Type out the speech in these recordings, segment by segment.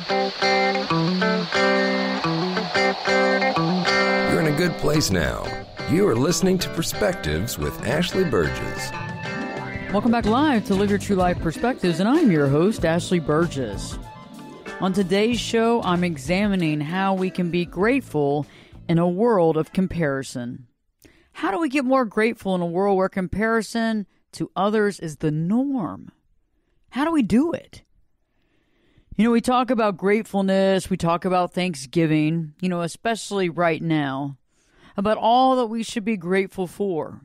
You're in a good place now. You are listening to Perspectives with Ashley Burgess. Welcome back live to Live Your True Life Perspectives, and I'm your host, Ashley Burgess. On today's show, I'm examining how we can be grateful in a world of comparison. How do we get more grateful in a world where comparison to others is the norm? How do we do it? You know, we talk about gratefulness, we talk about Thanksgiving, especially right now, about all that we should be grateful for.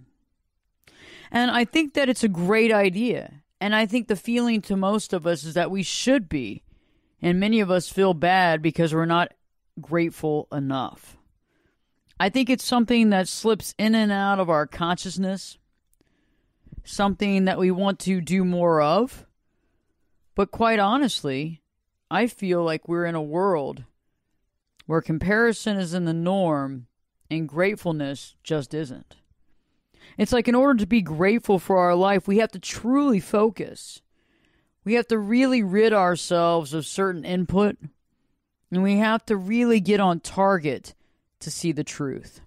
And I think that it's a great idea. And I think the feeling to most of us is that we should be. And many of us feel bad because we're not grateful enough. I think it's something that slips in and out of our consciousness, something that we want to do more of. But quite honestly, I feel like we're in a world where comparison is in the norm and gratefulness just isn't. It's like in order to be grateful for our life, we have to truly focus. We have to really rid ourselves of certain input, and we have to really get on target to see the truth.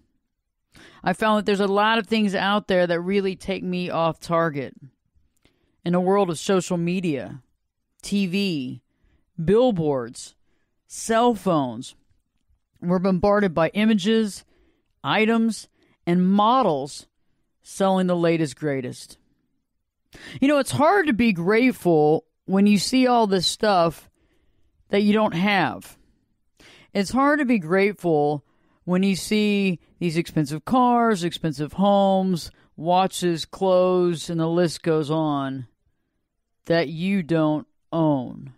I found that there's a lot of things out there that really take me off target. In a world of social media, TV, billboards, cell phones, we're bombarded by images, items, and models selling the latest, greatest. It's hard to be grateful when you see all this stuff that you don't have. It's hard to be grateful when you see these expensive cars, expensive homes, watches, clothes, and the list goes on that you don't own.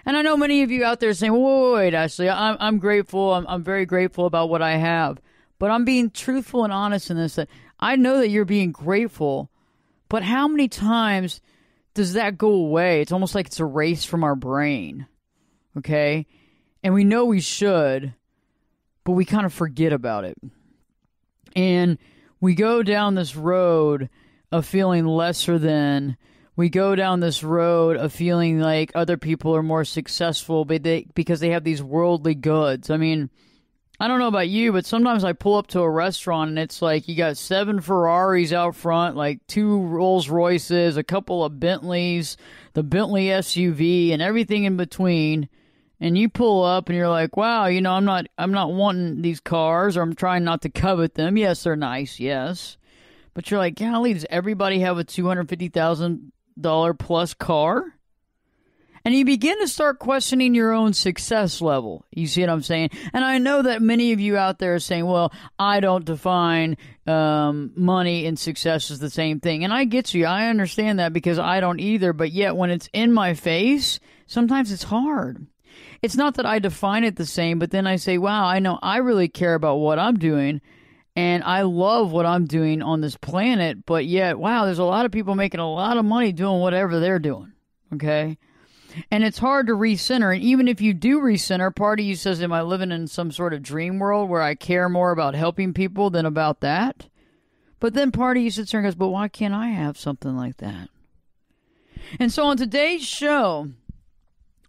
And I know many of you out there saying, wait, Ashley, I'm grateful. I'm very grateful about what I have. But I'm being truthful and honest in this, that I know that you're being grateful, but how many times does that go away? It's almost like it's erased from our brain, okay? And we know we should, but we kind of forget about it. And we go down this road of feeling lesser than. We go down this road of feeling like other people are more successful because they have these worldly goods. I mean, I don't know about you, but sometimes I pull up to a restaurant and it's like you got 7 Ferraris out front, like 2 Rolls Royces, a couple of Bentleys, the Bentley SUV, and everything in between. And you pull up and you're like, wow, I'm not wanting these cars, or I'm trying not to covet them. Yes, they're nice, yes. But you're like, golly, does everybody have a $250,000 plus car? And you begin to start questioning your own success level. You see what I'm saying? And I know that many of you out there are saying, well, I don't define money and success as the same thing. And I get you. I understand that because I don't either. But yet when it's in my face, sometimes it's hard. It's not that I define it the same, but then I say, wow, I know I really care about what I'm doing. And I love what I'm doing on this planet. But yet, wow, there's a lot of people making a lot of money doing whatever they're doing. Okay? And it's hard to recenter. And even if you do recenter, part of you says, am I living in some sort of dream world where I care more about helping people than about that? But then part of you sits there and goes, but why can't I have something like that? And so on today's show,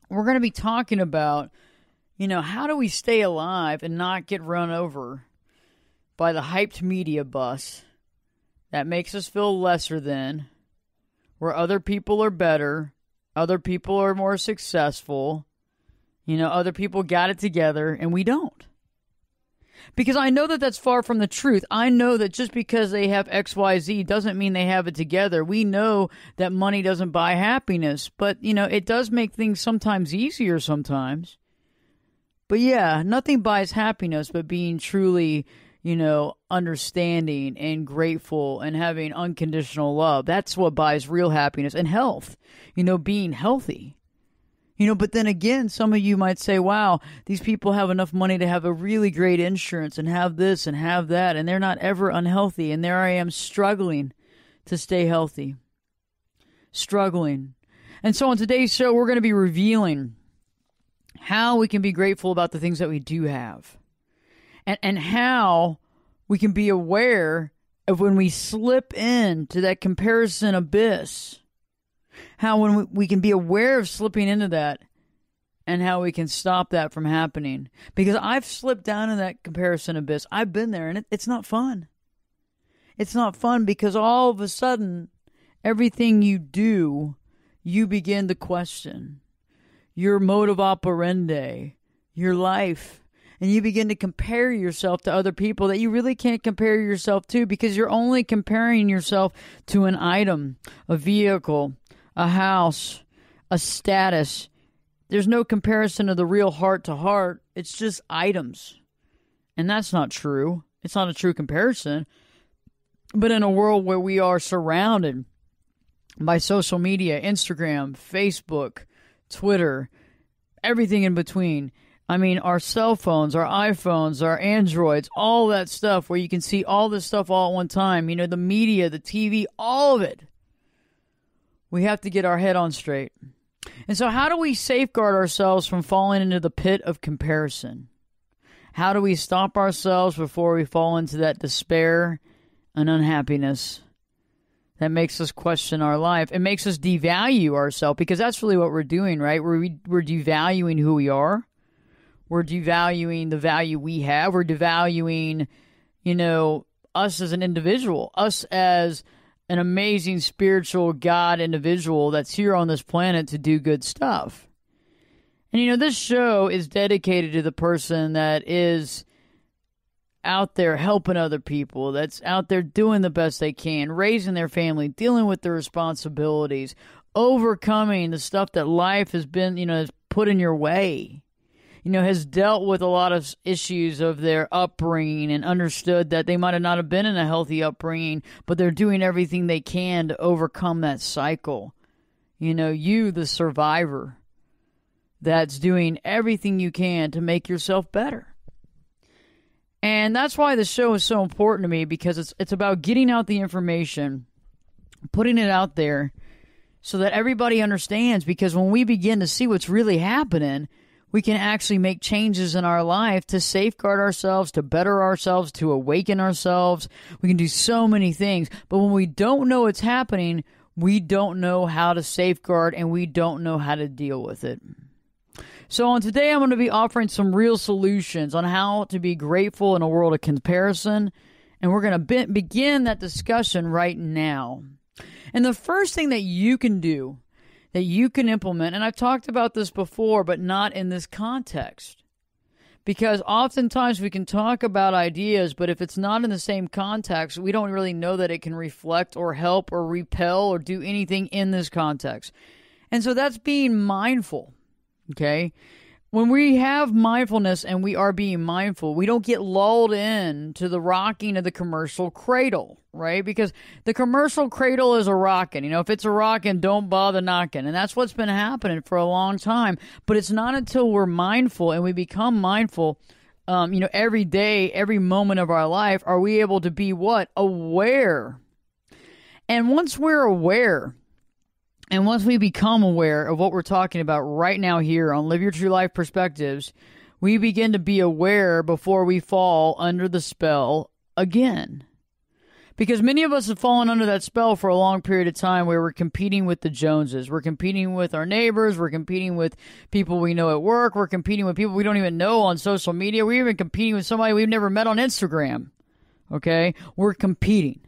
we're going to be talking about, how do we stay alive and not get run over by the hyped media bus that makes us feel lesser than, where other people are better, other people are more successful, other people got it together, and we don't. Because I know that that's far from the truth. I know that just because they have XYZ doesn't mean they have it together. We know that money doesn't buy happiness, but, it does make things sometimes easier sometimes. But yeah, nothing buys happiness but being truly, understanding and grateful and having unconditional love. That's what buys real happiness, and health, being healthy. But then again, some of you might say, wow, these people have enough money to have a really great insurance and have this and have that, and they're not ever unhealthy. And there I am struggling to stay healthy. Struggling. And so on today's show, we're going to be revealing how we can be grateful about the things that we do have. And how we can be aware of when we slip into that comparison abyss. How when we can be aware of slipping into that and how we can stop that from happening. Because I've slipped down in that comparison abyss. I've been there, and it's not fun. It's not fun because all of a sudden, everything you do, you begin to question. Your modus operandi, your life. And you begin to compare yourself to other people that you really can't compare yourself to because you're only comparing yourself to an item, a vehicle, a house, a status. There's no comparison of the real heart to heart. It's just items. And that's not true. It's not a true comparison. But in a world where we are surrounded by social media, Instagram, Facebook, Twitter, everything in between. I mean, our cell phones, our iPhones, our Androids, all that stuff where you can see all this stuff all at one time. You know, the media, the TV, all of it. We have to get our head on straight. And so how do we safeguard ourselves from falling into the pit of comparison? How do we stop ourselves before we fall into that despair and unhappiness that makes us question our life? It makes us devalue ourselves because that's really what we're doing, right? We're devaluing who we are. We're devaluing the value we have. We're devaluing, us as an individual, us as an amazing spiritual God individual that's here on this planet to do good stuff. And, this show is dedicated to the person that is out there helping other people, that's out there doing the best they can, raising their family, dealing with their responsibilities, overcoming the stuff that life has been, has put in your way. Has dealt with a lot of issues of their upbringing and understood that they might have not have been in a healthy upbringing, but they're doing everything they can to overcome that cycle. You, the survivor, that's doing everything you can to make yourself better. And that's why the show is so important to me because it's about getting out the information, putting it out there so that everybody understands, because when we begin to see what's really happening, we can actually make changes in our life to safeguard ourselves, to better ourselves, to awaken ourselves. We can do so many things. But when we don't know what's happening, we don't know how to safeguard and we don't know how to deal with it. So on today, I'm going to be offering some real solutions on how to be grateful in a world of comparison. And we're going to begin that discussion right now. And the first thing that you can do, that you can implement, and I've talked about this before, but not in this context. Because oftentimes we can talk about ideas, but if it's not in the same context, we don't really know that it can reflect or help or repel or do anything in this context. And so that's being mindful, okay? When we have mindfulness and we are being mindful, we don't get lulled in to the rocking of the commercial cradle, right? Because the commercial cradle is a rocking. If it's a rocking, don't bother knocking. And that's what's been happening for a long time. But it's not until we're mindful and we become mindful, every day, every moment of our life, are we able to be what? Aware. And once we're aware, and once we become aware of what we're talking about right now here on Live Your True Life Perspectives, we begin to be aware before we fall under the spell again. Because many of us have fallen under that spell for a long period of time where we're competing with the Joneses. We're competing with our neighbors. We're competing with people we know at work. We're competing with people we don't even know on social media. We're even competing with somebody we've never met on Instagram. Okay? We're competing.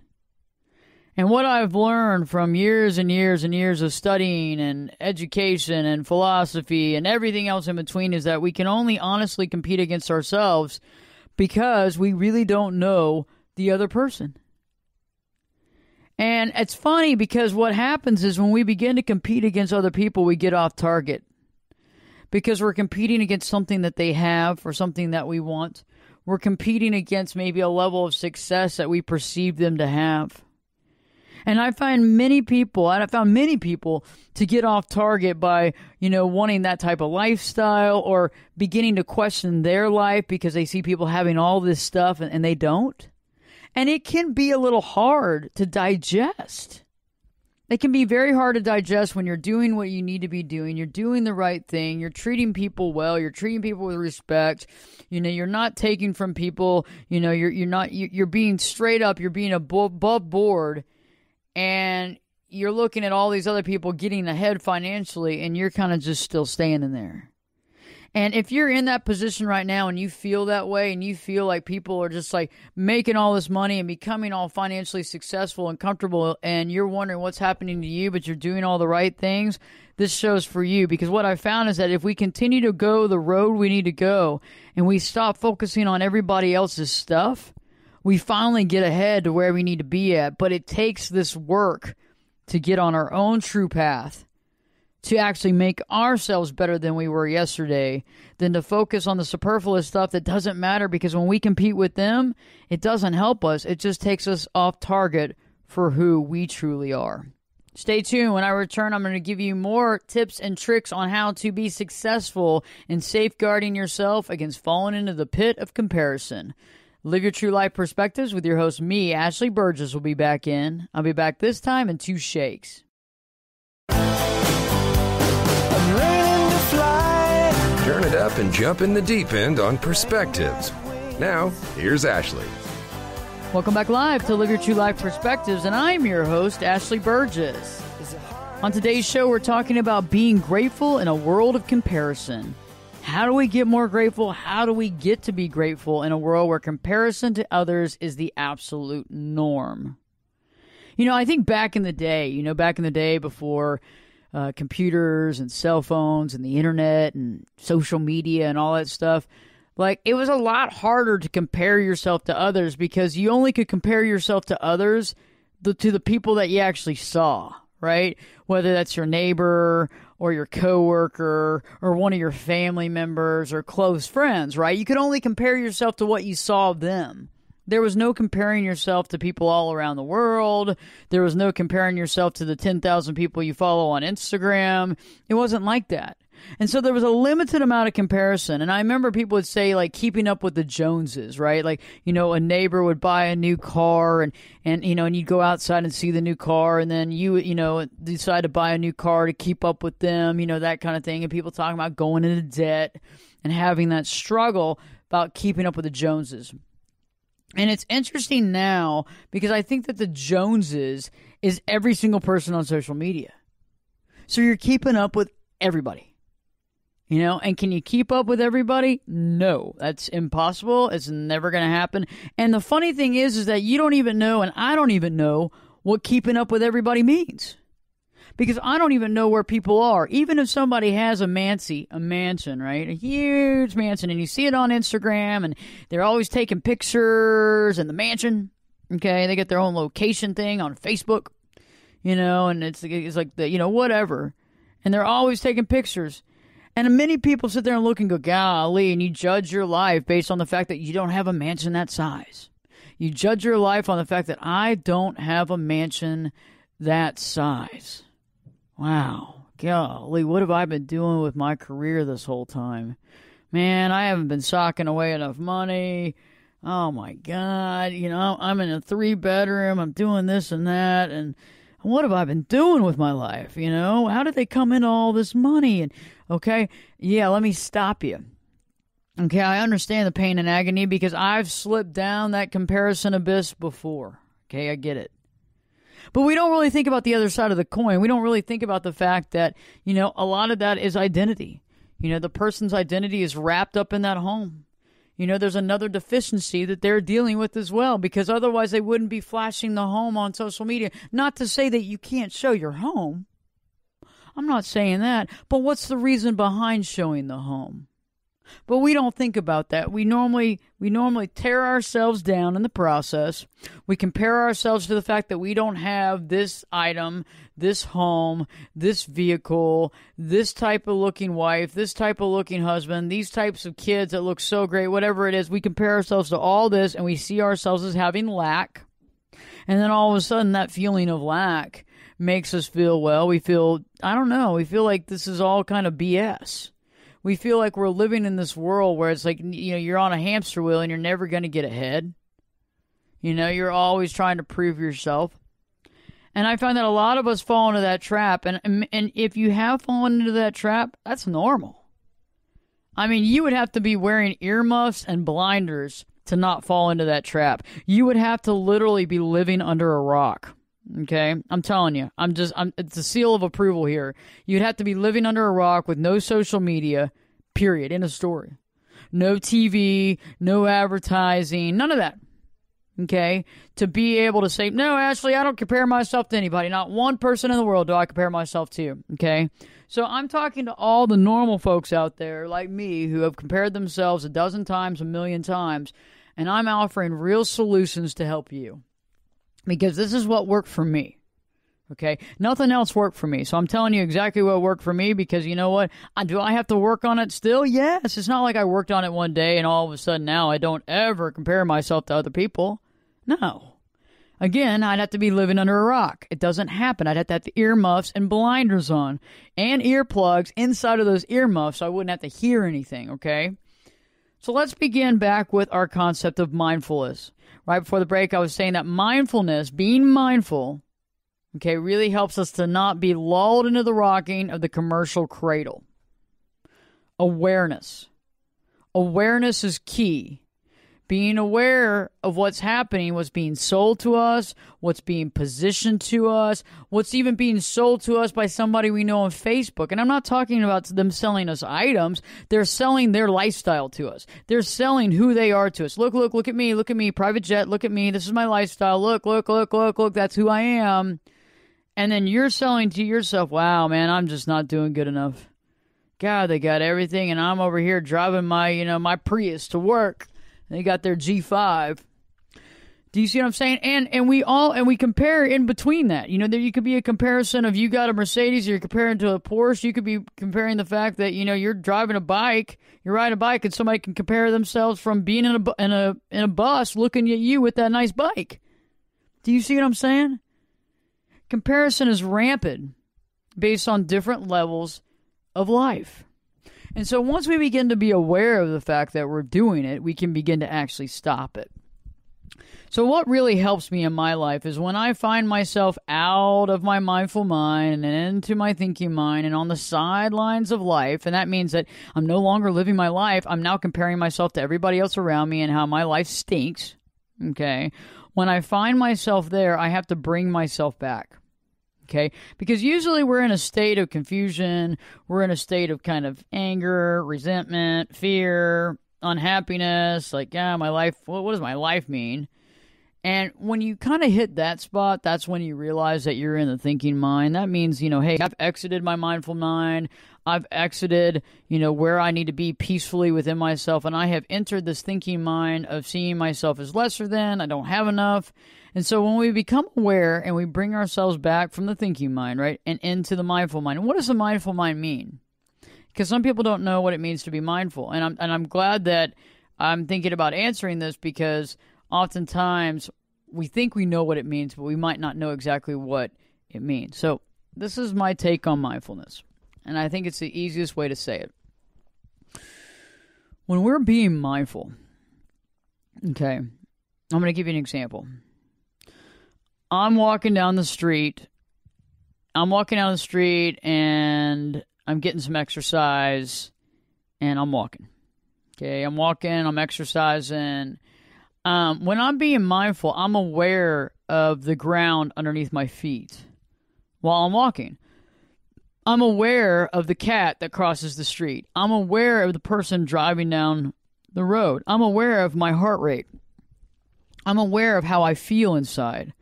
And what I've learned from years and years and years of studying and education and philosophy and everything else in between is that we can only honestly compete against ourselves because we really don't know the other person. And it's funny because what happens is when we begin to compete against other people, we get off target because we're competing against something that they have or something that we want. We're competing against maybe a level of success that we perceive them to have. And I found many people to get off target by, wanting that type of lifestyle or beginning to question their life because they see people having all this stuff and they don't. And it can be a little hard to digest. It can be very hard to digest when you're doing what you need to be doing. You're doing the right thing. You're treating people well. You're treating people with respect. You're not taking from people. You're being straight up. You're being above board. And you're looking at all these other people getting ahead financially, and you're kind of just still standing there. And if you're in that position right now and you feel that way and you feel like people are just like making all this money and becoming all financially successful and comfortable and you're wondering what's happening to you, but you're doing all the right things, this show's for you. Because what I found is that if we continue to go the road we need to go and we stop focusing on everybody else's stuff, we finally get ahead to where we need to be at. But it takes this work to get on our own true path, to actually make ourselves better than we were yesterday, than to focus on the superfluous stuff that doesn't matter, because when we compete with them, it doesn't help us. It just takes us off target for who we truly are. Stay tuned. When I return, I'm going to give you more tips and tricks on how to be successful in safeguarding yourself against falling into the pit of comparison. Live Your True Life Perspectives with your host, me, Ashley Burgess, will be back in. I'll be back this time in 2 shakes. Turn it up and jump in the deep end on Perspectives. Now, here's Ashley. Welcome back live to Live Your True Life Perspectives, and I'm your host, Ashley Burgess. On today's show, we're talking about being grateful in a world of comparison. How do we get more grateful? How do we get to be grateful in a world where comparison to others is the absolute norm? I think back in the day before computers and cell phones and the internet and social media and all that stuff, like, it was a lot harder to compare yourself to others because you only could compare yourself to others to the people that you actually saw, right? Whether that's your neighbor or your coworker or one of your family members or close friends, right? You could only compare yourself to what you saw of them. There was no comparing yourself to people all around the world. There was no comparing yourself to the 10,000 people you follow on Instagram. It wasn't like that. And so there was a limited amount of comparison. And I remember people would say, like, keeping up with the Joneses, right? Like, a neighbor would buy a new car and you'd go outside and see the new car. And then you decide to buy a new car to keep up with them, that kind of thing. And people talking about going into debt and having that struggle about keeping up with the Joneses. And it's interesting now because I think that the Joneses is every single person on social media. So you're keeping up with everybody, and can you keep up with everybody? No, that's impossible. It's never going to happen. And the funny thing is that you don't even know, and I don't even know what keeping up with everybody means. Because I don't even know where people are. Even if somebody has a mansion, right? A huge mansion, and you see it on Instagram, and they're always taking pictures in the mansion. Okay, they get their own location thing on Facebook, and it's like the, whatever. And they're always taking pictures. And many people sit there and look and go, golly, and you judge your life based on the fact that you don't have a mansion that size. You judge your life on the fact that I don't have a mansion that size. Wow, golly, what have I been doing with my career this whole time? Man, I haven't been socking away enough money. Oh, my God. I'm in a 3-bedroom. I'm doing this and that. And what have I been doing with my life? How did they come into all this money? And okay, yeah, let me stop you. Okay, I understand the pain and agony because I've slipped down that comparison abyss before. Okay, I get it. But we don't really think about the other side of the coin. We don't really think about the fact that, a lot of that is identity. The person's identity is wrapped up in that home. There's another deficiency that they're dealing with as well, because otherwise they wouldn't be flashing the home on social media. Not to say that you can't show your home. I'm not saying that. But what's the reason behind showing the home? But we don't think about that. We normally tear ourselves down in the process. We compare ourselves to the fact that we don't have this item, this home, this vehicle, this type of looking wife, this type of looking husband, these types of kids that look so great, whatever it is. We compare ourselves to all this and we see ourselves as having lack. And then all of a sudden that feeling of lack makes us feel, we feel like this is all kind of BS. We feel like we're living in this world where it's like, you're on a hamster wheel and you're never going to get ahead. You're always trying to prove yourself. And I find that a lot of us fall into that trap. And if you have fallen into that trap, that's normal. I mean, you would have to be wearing earmuffs and blinders to not fall into that trap. You would have to literally be living under a rock. Okay, I'm telling you, it's a seal of approval here. You'd have to be living under a rock with no social media, Period. End of story. No TV, no advertising, none of that. Okay? To be able to say, no, Ashley, I don't compare myself to anybody. Not one person in the world do I compare myself to. Okay? So I'm talking to all the normal folks out there like me who have compared themselves a dozen times, a million times, and I'm offering real solutions to help you. Because this is what worked for me. Okay? Nothing else worked for me. So I'm telling you exactly what worked for me because you know what? Do I have to work on it still? Yes. It's not like I worked on it one day and all of a sudden now I don't ever compare myself to other people. No. Again, I'd have to be living under a rock. It doesn't happen. I'd have to have the earmuffs and blinders on and earplugs inside of those earmuffs so I wouldn't have to hear anything, okay? So let's begin back with our concept of mindfulness. Right before the break, I was saying that mindfulness, being mindful, okay, really helps us to not be lulled into the rocking of the commercial cradle. Awareness. Awareness is key. Being aware of what's happening, what's being sold to us, what's being positioned to us, what's even being sold to us by somebody we know on Facebook. And I'm not talking about them selling us items. They're selling their lifestyle to us. They're selling who they are to us. Look at me, private jet, look at me. This is my lifestyle. Look, that's who I am. And then you're selling to yourself, wow, man, I'm just not doing good enough. God, they got everything, and I'm over here driving my Prius to work. They got their G5. Do you see what I'm saying? And we compare in between that. There you could be a comparison of you got a Mercedes, you're comparing to a Porsche. You could be comparing the fact that you're driving a bike, you're riding a bike, and somebody can compare themselves from being in a bus looking at you with that nice bike. Do you see what I'm saying? Comparison is rampant based on different levels of life. And so once we begin to be aware of the fact that we're doing it, we can begin to actually stop it. So what really helps me in my life is when I find myself out of my mindful mind and into my thinking mind and on the sidelines of life, and that means that I'm no longer living my life. I'm now comparing myself to everybody else around me and how my life stinks. Okay? When I find myself there, I have to bring myself back. Okay? Because usually we're in a state of confusion. We're in a state of kind of anger, resentment, fear, unhappiness. Like, my life, what does my life mean? And when you kind of hit that spot, that's when you realize that you're in the thinking mind. That means, hey, I've exited my mindful mind. I've exited, where I need to be peacefully within myself. And I have entered this thinking mind of seeing myself as lesser than, I don't have enough. And so when we become aware and we bring ourselves back from the thinking mind, right, and into the mindful mind. And what does the mindful mind mean? Because some people don't know what it means to be mindful. And I'm glad that I'm thinking about answering this because oftentimes we think we know what it means, but we might not know exactly what it means. So this is my take on mindfulness. And I think it's the easiest way to say it. When we're being mindful, okay, I'm going to give you an example. I'm walking down the street and I'm getting some exercise and I'm walking. Okay, I'm exercising. When I'm being mindful, I'm aware of the ground underneath my feet while I'm walking. I'm aware of the cat that crosses the street. I'm aware of the person driving down the road. I'm aware of my heart rate. I'm aware of how I feel inside.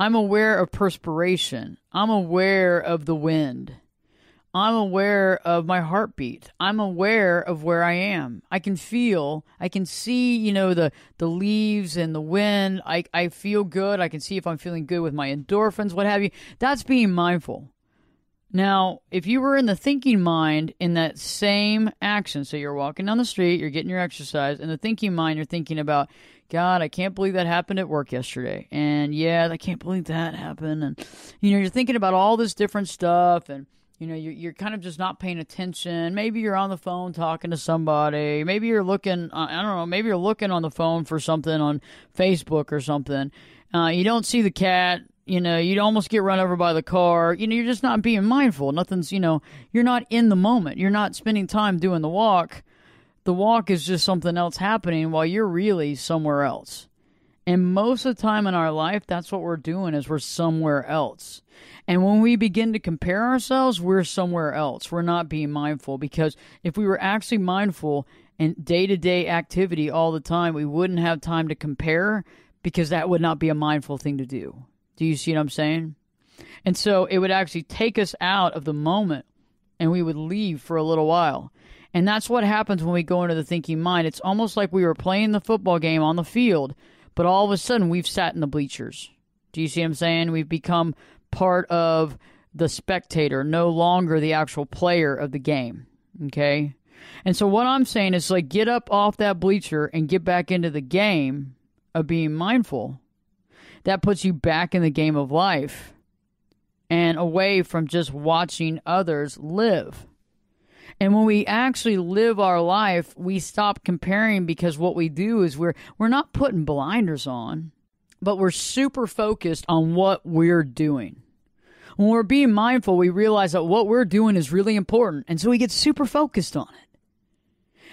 I'm aware of perspiration. I'm aware of the wind. I'm aware of my heartbeat. I'm aware of where I am. I can see, the leaves and the wind. I feel good. I can see if I'm feeling good with my endorphins, what have you. That's being mindful. Now, if you were in the thinking mind in that same action, so you're walking down the street, you're getting your exercise, in the thinking mind, you're thinking about, God, I can't believe that happened at work yesterday. And yeah, I can't believe that happened. And, you're thinking about all this different stuff and, you're kind of just not paying attention. Maybe you're on the phone talking to somebody. Maybe you're looking, maybe you're looking on the phone for something on Facebook or something. You don't see the cat. You'd almost get run over by the car. You're just not being mindful. Nothing's, you're not in the moment. You're not spending time doing the walk. The walk is just something else happening while you're really somewhere else. And most of the time in our life, that's what we're doing, is we're somewhere else. And when we begin to compare ourselves, we're somewhere else. We're not being mindful, because if we were actually mindful in day-to-day activity all the time, we wouldn't have time to compare, because that would not be a mindful thing to do. Do you see what I'm saying? And so it would actually take us out of the moment, and we would leave for a little while. And that's what happens when we go into the thinking mind. It's almost like we were playing the football game on the field, but all of a sudden we've sat in the bleachers. Do you see what I'm saying? We've become part of the spectator, no longer the actual player of the game. Okay? And so what I'm saying is, like, get up off that bleacher and get back into the game of being mindful. That puts you back in the game of life and away from just watching others live. And when we actually live our life, we stop comparing, because what we do is we're not putting blinders on, but we're super focused on what we're doing. When we're being mindful, we realize that what we're doing is really important, and so we get super focused on it.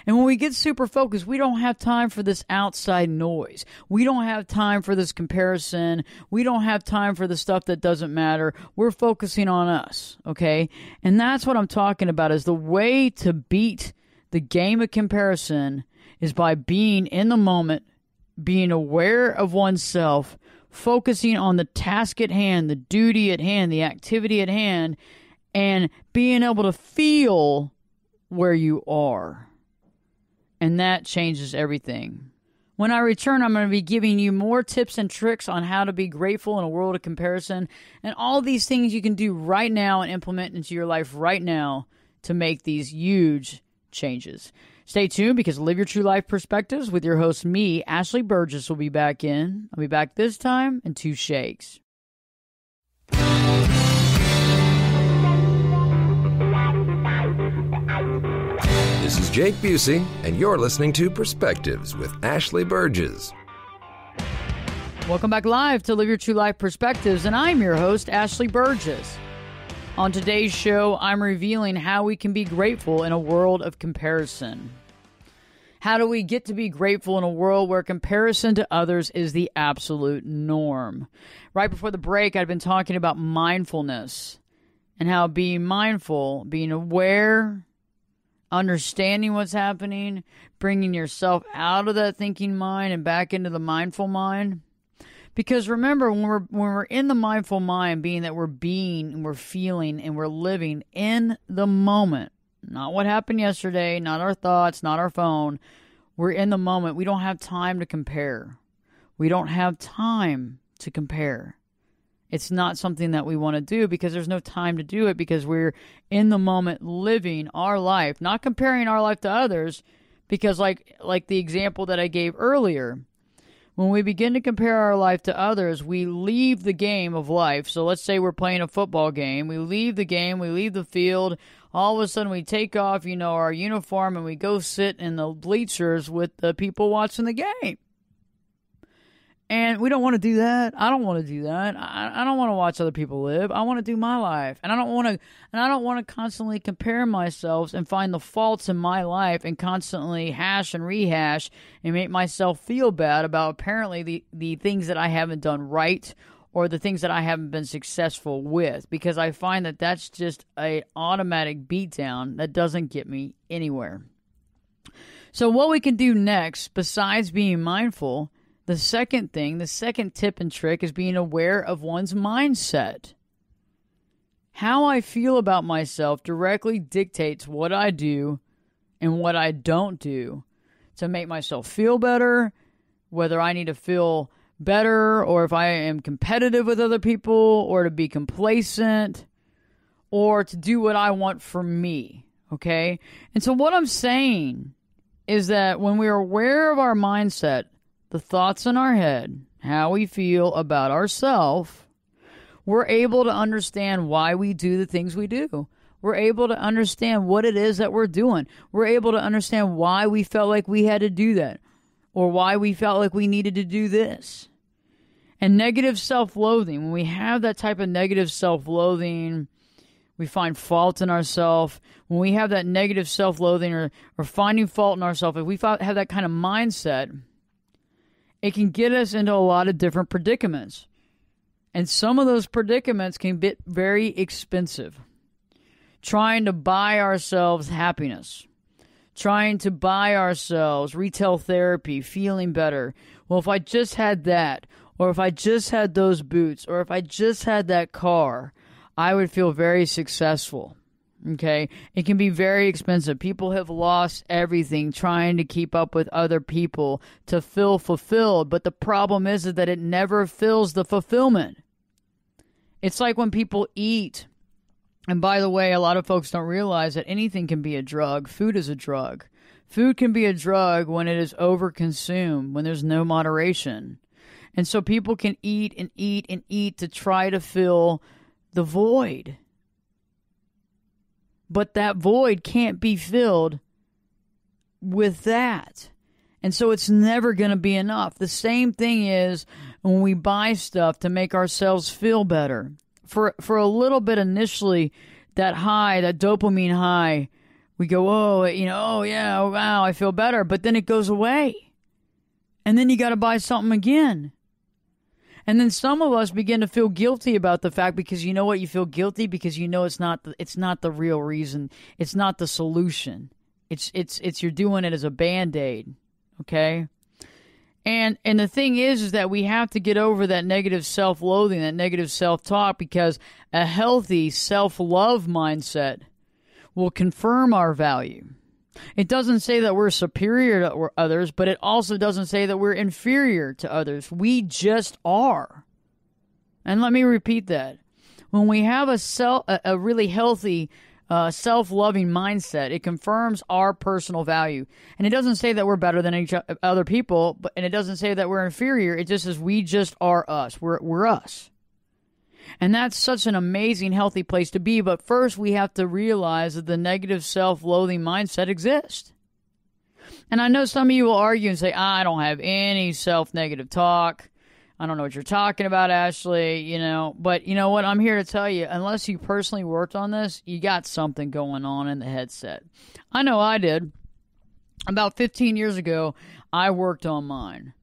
And when we get super focused, we don't have time for this outside noise. We don't have time for this comparison. We don't have time for the stuff that doesn't matter. We're focusing on us, okay? And that's what I'm talking about, is the way to beat the game of comparison is by being in the moment, being aware of oneself, focusing on the task at hand, the duty at hand, the activity at hand, and being able to feel where you are. And that changes everything. When I return, I'm going to be giving you more tips and tricks on how to be grateful in a world of comparison, and all these things you can do right now and implement into your life right now to make these huge changes. Stay tuned, because Live Your True Life Perspectives with your host, me, Ashley Burgess, will be back in. I'll be back this time in 2 shakes. This is Jake Busey, and you're listening to Perspectives with Ashley Burgess. Welcome back live to Live Your True Life Perspectives, and I'm your host, Ashley Burgess. On today's show, I'm revealing how we can be grateful in a world of comparison. How do we get to be grateful in a world where comparison to others is the absolute norm? Right before the break, I'd been talking about mindfulness and how being mindful, being aware, understanding what's happening, bringing yourself out of that thinking mind and back into the mindful mind. Because remember, when we're in the mindful mind, being that we're being and we're feeling and we're living in the moment, not what happened yesterday, not our thoughts, not our phone. We're in the moment. We don't have time to compare. We don't have time to compare. It's not something that we want to do, because there's no time to do it, because we're in the moment living our life, not comparing our life to others, because like the example that I gave earlier, when we begin to compare our life to others, we leave the game of life. So let's say we're playing a football game. We leave the game, we leave the field. All of a sudden we take off, our uniform, and we go sit in the bleachers with the people watching the game. And we don't want to do that. I don't want to do that. I don't want to watch other people live. I want to do my life. And I don't want to constantly compare myself and find the faults in my life and constantly hash and rehash and make myself feel bad about apparently the things that I haven't done right, or the things that I haven't been successful with, because I find that that's just an automatic beatdown that doesn't get me anywhere. So what we can do next, besides being mindful, the second tip and trick is being aware of one's mindset. How I feel about myself directly dictates what I do and what I don't do to make myself feel better, whether I need to feel better, or if I am competitive with other people, or to be complacent, or to do what I want for me, okay? And so what I'm saying is that when we are aware of our mindset, the thoughts in our head, how we feel about ourselves, we're able to understand why we do the things we do. We're able to understand what it is that we're doing. We're able to understand why we felt like we had to do that, or why we felt like we needed to do this. And negative self-loathing, when we have that type of negative self-loathing, we find fault in ourselves. When we have that negative self-loathing or finding fault in ourselves, if we have that kind of mindset, it can get us into a lot of different predicaments. And some of those predicaments can be very expensive. Trying to buy ourselves happiness. Trying to buy ourselves retail therapy, feeling better. Well, if I just had that, or if I just had those boots, or if I just had that car, I would feel very successful. Okay? It can be very expensive. People have lost everything trying to keep up with other people to feel fulfilled. But the problem is that it never fills the fulfillment. It's like when people eat. And by the way, a lot of folks don't realize that anything can be a drug. Food is a drug. Food can be a drug when it is overconsumed, when there's no moderation. And so people can eat and eat and eat to try to fill the void. But that void can't be filled with that. And so it's never going to be enough. The same thing is when we buy stuff to make ourselves feel better. For a little bit initially, that high, that dopamine high, we go, oh yeah, oh, wow, I feel better. But then it goes away. And then you got to buy something again. And then some of us begin to feel guilty about the fact, because you know what? You feel guilty because you know it's not the real reason. It's not the solution. It's you're doing it as a Band-Aid. Okay? And the thing is that we have to get over that negative self-loathing, that negative self-talk, because a healthy self-love mindset will confirm our value. It doesn't say that we're superior to others, but it also doesn't say that we're inferior to others. We just are. And let me repeat that. When we have a really healthy self-loving mindset, it confirms our personal value. And it doesn't say that we're better than other people, and it doesn't say that we're inferior. It just says we just are us. We're us. And that's such an amazing, healthy place to be. But first, we have to realize that the negative self-loathing mindset exists. And I know some of you will argue and say, I don't have any self-negative talk. I don't know what you're talking about, Ashley, But you know what? I'm here to tell you, unless you personally worked on this, you got something going on in the headset. I know I did. About 15 years ago, I worked on mine.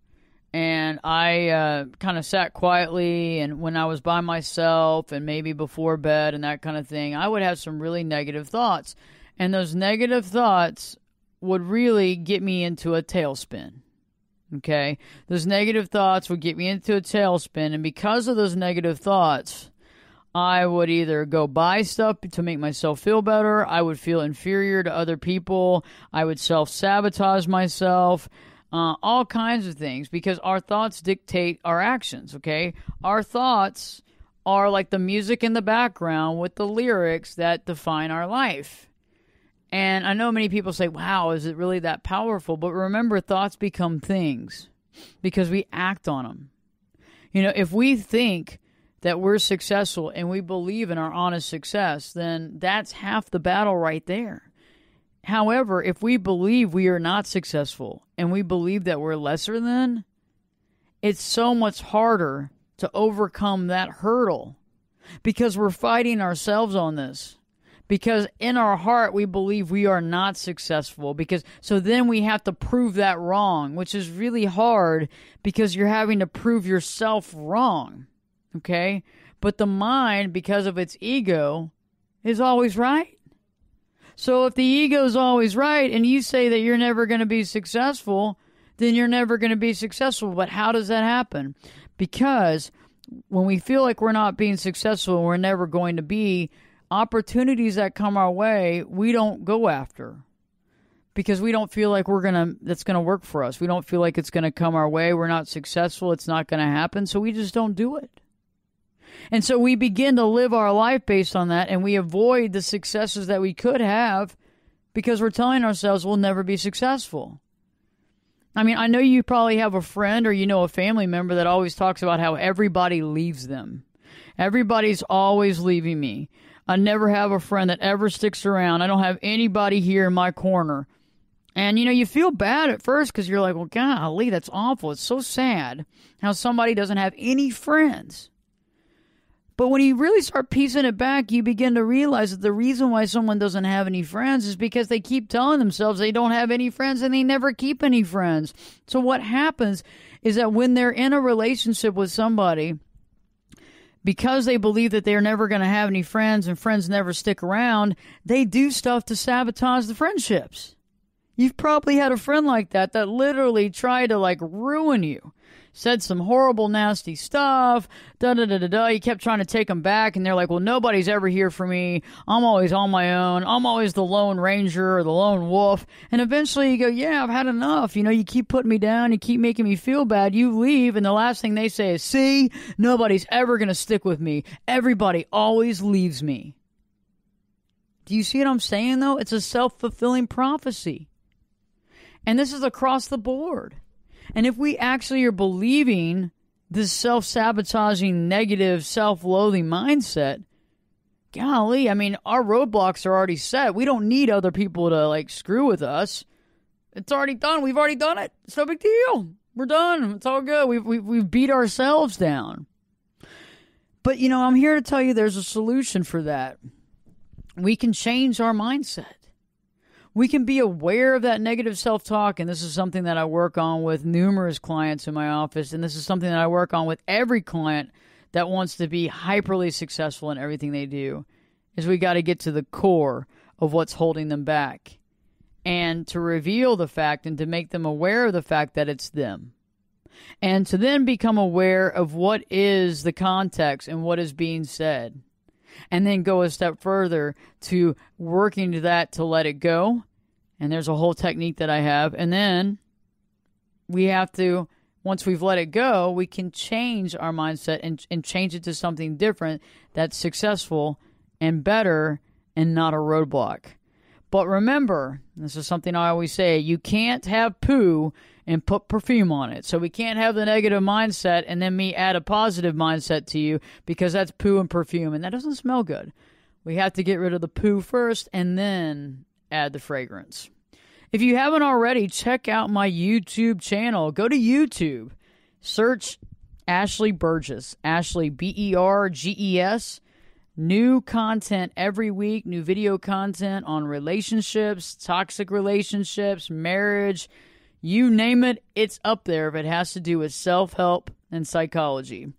And I kind of sat quietly, and when I was by myself and maybe before bed and that kind of thing, I would have some really negative thoughts. And those negative thoughts would really get me into a tailspin. Okay? Those negative thoughts would get me into a tailspin, and because of those negative thoughts, I would either go buy stuff to make myself feel better, I would feel inferior to other people, I would self-sabotage myself, all kinds of things, because our thoughts dictate our actions, okay? Our thoughts are like the music in the background with the lyrics that define our life. And I know many people say, wow, is it really that powerful? But remember, thoughts become things because we act on them. If we think that we're successful and we believe in our honest success, then that's half the battle right there. However, if we believe we are not successful and we believe that we're lesser than, it's so much harder to overcome that hurdle because we're fighting ourselves on this. Because in our heart, we believe we are not successful. So then we have to prove that wrong, which is really hard because you're having to prove yourself wrong. Okay? But the mind, because of its ego, is always right. So if the ego is always right and you say that you're never going to be successful, then you're never going to be successful. But how does that happen? Because when we feel like we're not being successful and we're never going to be, opportunities that come our way, we don't go after. Because we don't feel like that's going to work for us. We don't feel like it's going to come our way. We're not successful. It's not going to happen. So we just don't do it. And so we begin to live our life based on that, and we avoid the successes that we could have because we're telling ourselves we'll never be successful. I mean, I know you probably have a friend or a family member that always talks about how everybody leaves them. Everybody's always leaving me. I never have a friend that ever sticks around. I don't have anybody here in my corner. And, you feel bad at first because you're like, well, golly, that's awful. It's so sad how somebody doesn't have any friends. But when you really start piecing it back, you begin to realize that the reason why someone doesn't have any friends is because they keep telling themselves they don't have any friends and they never keep any friends. So what happens is that when they're in a relationship with somebody, because they believe that they're never going to have any friends and friends never stick around, they do stuff to sabotage the friendships. You've probably had a friend like that literally tried to ruin you. Said some horrible, nasty stuff, da-da-da-da-da. You kept trying to take them back, and they're like, well, nobody's ever here for me. I'm always on my own. I'm always the lone ranger or the lone wolf. And eventually you go, yeah, I've had enough. You keep putting me down. You keep making me feel bad. You leave, and the last thing they say is, see, nobody's ever going to stick with me. Everybody always leaves me. Do you see what I'm saying, though? It's a self-fulfilling prophecy. And this is across the board. And if we actually are believing this self-sabotaging, negative, self-loathing mindset, golly, our roadblocks are already set. We don't need other people to, screw with us. It's already done. We've already done it. It's no big deal. We're done. It's all good. We've beat ourselves down. But, I'm here to tell you there's a solution for that. We can change our mindset. We can be aware of that negative self-talk, and this is something that I work on with numerous clients in my office, and this is something that I work on with every client that wants to be hyperly successful in everything they do, is we got to get to the core of what's holding them back and to reveal the fact and to make them aware of the fact that it's them. And to then become aware of what is the context and what is being said. And then go a step further to working to that to let it go. And there's a whole technique that I have. And then we have to, once we've let it go, we can change our mindset and change it to something different that's successful and better and not a roadblock. But remember, this is something I always say, you can't have poo and put perfume on it. So we can't have the negative mindset and then me add a positive mindset to you, because that's poo and perfume, and that doesn't smell good. We have to get rid of the poo first and then add the fragrance. If you haven't already, check out my YouTube channel. Go to YouTube. Search Ashley Burgess. Ashley, Berges. New content every week, new video content on relationships, toxic relationships, marriage, you name it, it's up there if it has to do with self-help and psychology.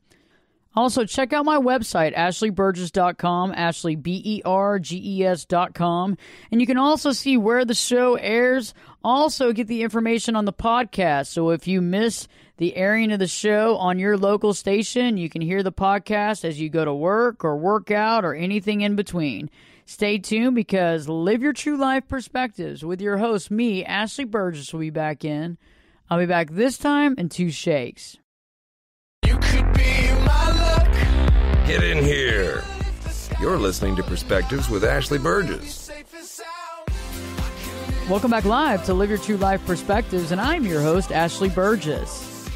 Also, check out my website, ashleyburgess.com, Ashley, Berges.com. And you can also see where the show airs. Also, get the information on the podcast. So if you miss the airing of the show on your local station, you can hear the podcast as you go to work or work out or anything in between. Stay tuned, because Live Your True Life Perspectives with your host, me, Ashley Burgess, will be back in. I'll be back this time in 2 shakes. You could be my luck. Get in here. You're listening to Perspectives with Ashley Burgess. Welcome back live to Live Your True Life Perspectives, and I'm your host, Ashley Burgess.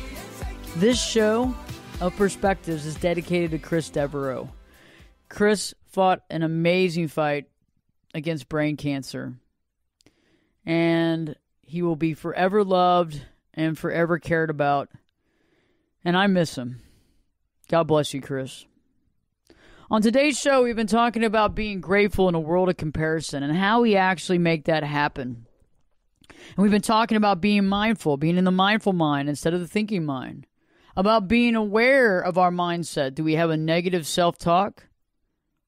This show of Perspectives is dedicated to Chris Devereaux. Chris fought an amazing fight against brain cancer, and he will be forever loved and forever cared about, and I miss him. God bless you, Chris. On today's show, we've been talking about being grateful in a world of comparison and how we actually make that happen. And we've been talking about being mindful, being in the mindful mind instead of the thinking mind, about being aware of our mindset. Do we have a negative self-talk?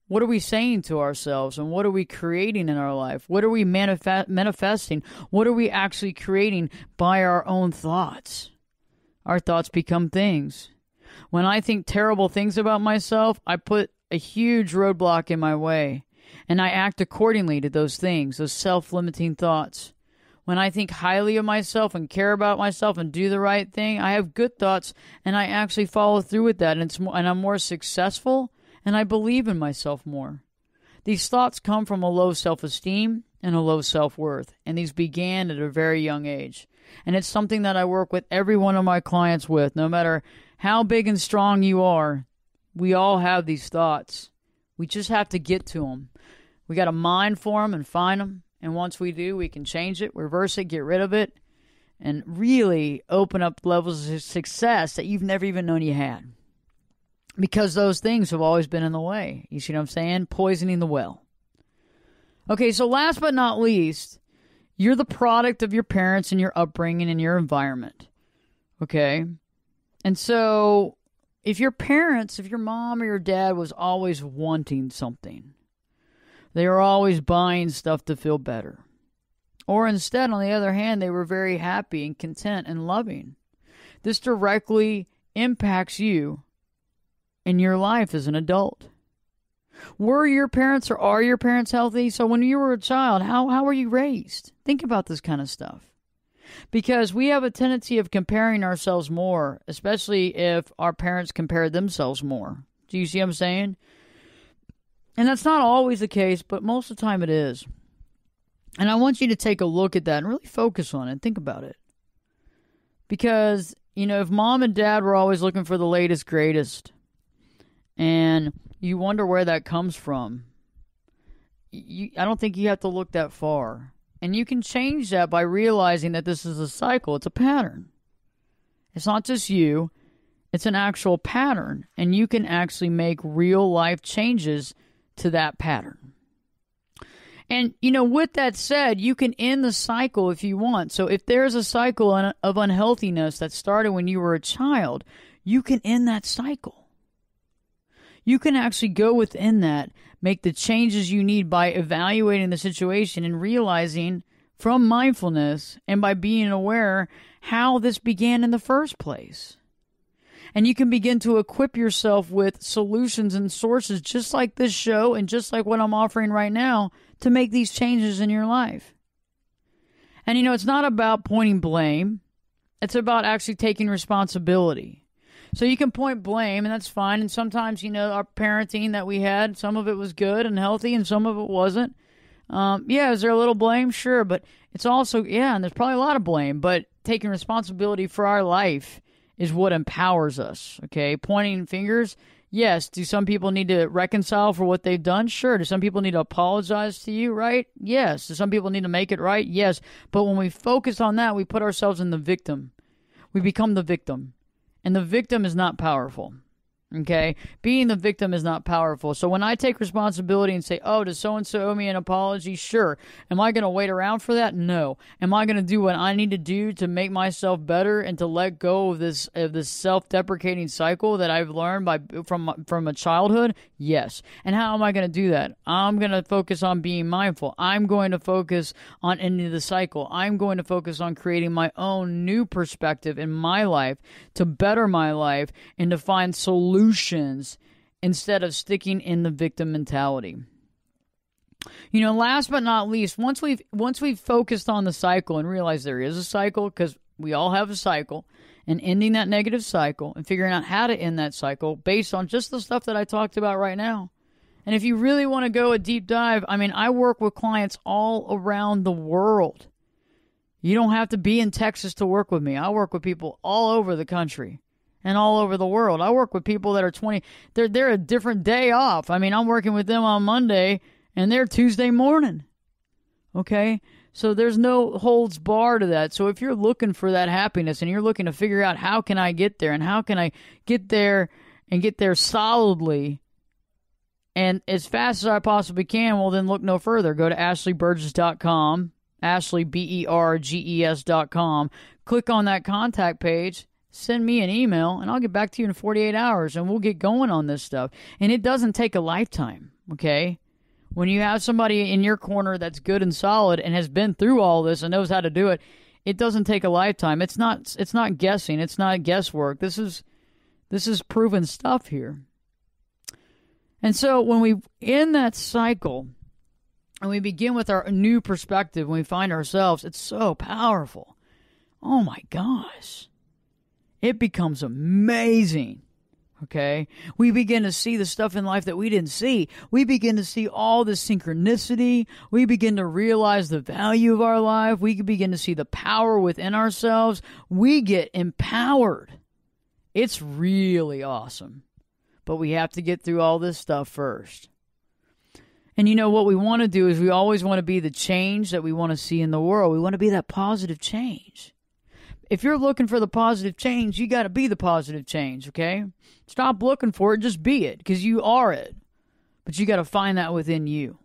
What are we saying to ourselves, and what are we creating in our life? What are we manifesting? What are we actually creating by our own thoughts? Our thoughts become things. When I think terrible things about myself, I put a huge roadblock in my way, and I act accordingly to those things, those self-limiting thoughts. When I think highly of myself and care about myself and do the right thing, I have good thoughts, and I actually follow through with that, and I'm more successful, and I believe in myself more. These thoughts come from a low self-esteem and a low self-worth, and these began at a very young age. And it's something that I work with every one of my clients with. No matter how big and strong you are, we all have these thoughts. We just have to get to them. We got to mine for them and find them. And once we do, we can change it, reverse it, get rid of it, and really open up levels of success that you've never even known you had. because those things have always been in the way. You see what I'm saying? Poisoning the well. Okay, so last but not least, you're the product of your parents and your upbringing and your environment. Okay? And so if your mom or your dad was always wanting something, they were always buying stuff to feel better. Or instead, on the other hand, they were very happy and content and loving. This directly impacts you in your life as an adult. Were your parents or are your parents healthy? So when you were a child, how were you raised? Think about this kind of stuff. Because we have a tendency of comparing ourselves more, especially if our parents compared themselves more. Do you see what I'm saying? And that's not always the case, but most of the time it is. And I want you to take a look at that and really focus on it and think about it. Because, if mom and dad were always looking for the latest, greatest, and you wonder where that comes from, I don't think you have to look that far. And you can change that by realizing that this is a cycle. It's a pattern. It's not just you. It's an actual pattern. And you can actually make real life changes to that pattern. And, with that said, you can end the cycle if you want. So if there's a cycle of unhealthiness that started when you were a child, you can end that cycle. You can actually go within that, make the changes you need by evaluating the situation and realizing from mindfulness and by being aware how this began in the first place. And you can begin to equip yourself with solutions and sources just like this show and just like what I'm offering right now to make these changes in your life. And it's not about pointing blame. It's about actually taking responsibility. So you can point blame, and that's fine. And sometimes, our parenting that we had, some of it was good and healthy, and some of it wasn't. Is there a little blame? Sure. But it's also, and there's probably a lot of blame. But taking responsibility for our life is what empowers us, okay? Pointing fingers, yes. Do some people need to reconcile for what they've done? Sure. Do some people need to apologize to you, right? Yes. Do some people need to make it right? Yes. But when we focus on that, we put ourselves in the victim. We become the victim. And the victim is not powerful, okay? Being the victim is not powerful. So when I take responsibility and say, oh, does so-and-so owe me an apology? Sure. Am I going to wait around for that? No. Am I going to do what I need to do to make myself better and to let go of this self-deprecating cycle that I've learned from a childhood? Yes. And how am I going to do that? I'm going to focus on being mindful. I'm going to focus on ending the cycle. I'm going to focus on creating my own new perspective in my life to better my life and to find solutions instead of sticking in the victim mentality. Last but not least, once we've focused on the cycle and realized there is a cycle, because we all have a cycle, and ending that negative cycle and figuring out how to end that cycle based on just the stuff that I talked about right now. And if you really want to go a deep dive, I work with clients all around the world. You don't have to be in Texas to work with me. I work with people all over the country and all over the world. I work with people that are 20. They're a different day off. I'm working with them on Monday, and they're Tuesday morning. Okay? So there's no holds bar to that. So if you're looking for that happiness and you're looking to figure out how can I get there and how can I get there and get there solidly and as fast as I possibly can, well, then look no further. Go to ashleyburgess.com, ashleyberges.com. Click on that contact page. Send me an email, and I'll get back to you in 48 hours, and we'll get going on this stuff. And it doesn't take a lifetime, okay? When you have somebody in your corner that's good and solid and has been through all this and knows how to do it, it doesn't take a lifetime. It's not guessing. It's not guesswork. This is proven stuff here. And so when we end that cycle and we begin with our new perspective, when we find ourselves, it's so powerful. Oh, my gosh. It becomes amazing, okay? We begin to see the stuff in life that we didn't see. We begin to see all the synchronicity. We begin to realize the value of our life. We begin to see the power within ourselves. We get empowered. It's really awesome. But we have to get through all this stuff first. And what we want to do is we always want to be the change that we want to see in the world. We want to be that positive change. if you're looking for the positive change, you got to be the positive change, okay? Stop looking for it, just be it, because you are it. But you got to find that within you.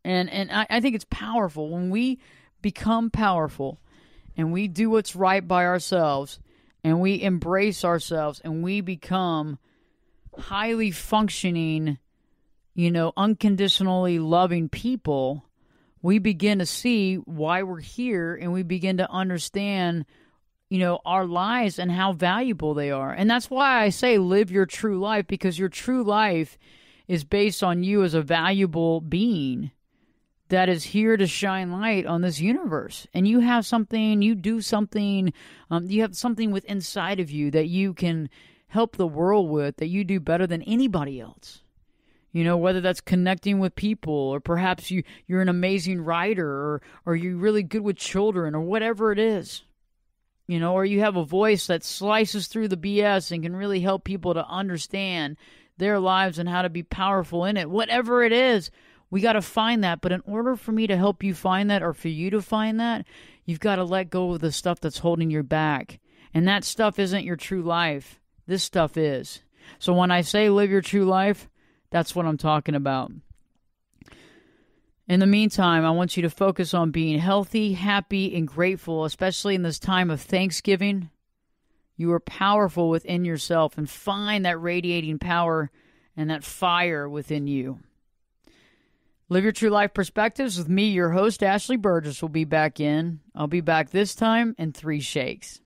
And I think it's powerful when we become powerful and we do what's right by ourselves and we embrace ourselves and we become highly functioning, unconditionally loving people. We begin to see why we're here, and we begin to understand, our lives and how valuable they are. And that's why I say live your true life, because your true life is based on you as a valuable being that is here to shine light on this universe. And you have something, you do something, you have something within inside of you that you can help the world with, that you do better than anybody else. Whether that's connecting with people, or perhaps you're an amazing writer, or you're really good with children, or whatever it is. Or you have a voice that slices through the BS and can really help people to understand their lives and how to be powerful in it. Whatever it is, we got to find that. But in order for me to help you find that, or for you to find that, you've got to let go of the stuff that's holding you back. And that stuff isn't your true life. This stuff is. So when I say live your true life, that's what I'm talking about. In the meantime, I want you to focus on being healthy, happy, and grateful, especially in this time of Thanksgiving. You are powerful within yourself, and find that radiating power and that fire within you. Live Your True Life Perspectives with me, your host, Ashley Burgess, will be back in. I'll be back this time in 3 shakes.